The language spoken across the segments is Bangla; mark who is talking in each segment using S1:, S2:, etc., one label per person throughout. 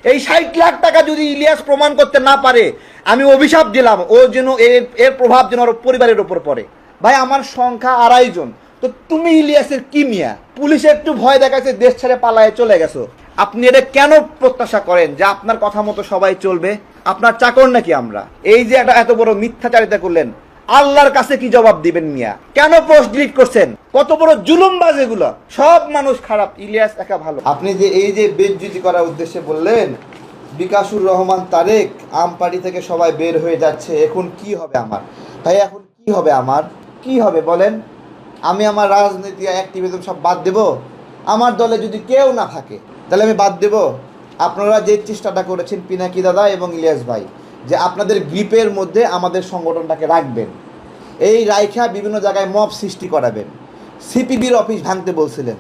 S1: এই 60 লাখ টাকা যদি ইলিয়াস প্রমাণ করতে না পারে, আমি অভিশাপ দিলাম ও যেন এর প্রভাব যেন ওর পরিবারের উপর পড়ে। ভাই আমার সংখ্যা 2.5 জন, তো তুমি ইলিয়াসের কি মিয়া? পুলিশে একটু ভয় দেখাচ্ছে, দেশ ছেড়ে পালায়ে চলে গেছো। আপনি এটা কেন প্রত্যাশা করেন যে আপনার কথা মতো সবাই চলবে? আপনার চাকর নাকি আমরা? এই যে একটা এত বড় মিথ্যাচারিতা করলেন, আল্লাহর কাছে কি জবাব দিবেন মিয়া? কেন পোস্ট ডিলিট করছেন? কত বড় জুলুমবাজ এগুলো। সব মানুষ খারাপ, ইলিয়াস একা ভালো। আপনি যে এই যে বেজ্জতি করার উদ্দেশ্যে বললেন বিকাশুর রহমান তারেক আমপাড়ি থেকে সবাই বের হয়ে যাচ্ছে, এখন কি হবে আমার? ভাই এখন কি হবে আমার? কি হবে বলেন? আমি আমার রাজনীতি অ্যাক্টিভিজম সব বাদ দেব? আমার দলে যদি কেউ না থাকে তাহলে আমি বাদ দেব? আপনারা যে চেষ্টাটা করেছেন পিনাকি দাদা এবং ইলিয়াস ভাই, যে আপনাদের গ্রিপের মধ্যে আমাদের সংগঠনটাকে রাখবেন, এই রাইখা বিভিন্ন জায়গায় মব সৃষ্টি করাবেন। সিপিবির অফিস ভাঙতে বলছিলেন,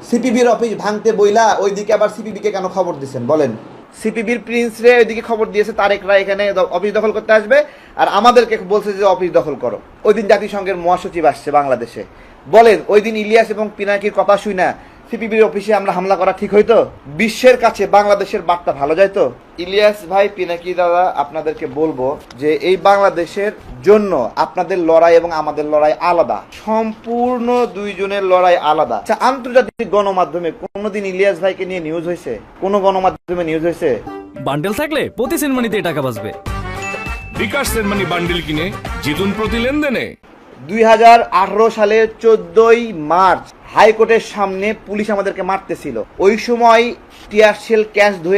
S1: সিপিবির অফিস ভাঙতে বইলা ওইদিকে আবার সিপিবিকে কেন খবর দিচ্ছেন বলেন? সিপিবির প্রিন্স রে ওইদিকে খবর দিয়েছে তারেকরা এখানে অফিস দখল করতে আসবে, আর আমাদেরকে বলছে যে অফিস দখল করো। ওই দিন জাতিসংঘের মহাসচিব আসছে বাংলাদেশে, বলেন ওই দিন ইলিয়াস এবং পিনাকির কথা শুই না সিপিবির অফিসে আমরা হামলা করা ঠিক হইতো? বিশ্বের কাছে বাংলাদেশের বার্তা ভালো যাইতো? ইলিয়াস ভাই, পিনাকি দাদা, আপনাদেরকে বলবো যে এই বাংলাদেশের জন্য আপনাদের লড়াই এবং আমাদের লড়াই আলাদা, সম্পূর্ণ দুইজনের লড়াই আলাদা। আচ্ছা, আন্তর্জাতিক গণমাধ্যমে কোনোদিন ইলিয়াস ভাইকে নিয়ে নিউজ হয়েছে? কোন গণমাধ্যমে নিউজ হয়েছে?
S2: বান্ডেল থাকলে প্রতি সেনমানিতে টাকা বাঁচবে।
S3: বিকাশ সেনমানি বান্ডেল কিনে জিতুন প্রতি লেনদেনে।
S1: 2018 সালের 14ই মার্চ হাইকোর্টের সামনে পুলিশ আমাদেরকে মারতেছিল। ওই সময় টিয়ারশেল ক্যাশ ধরে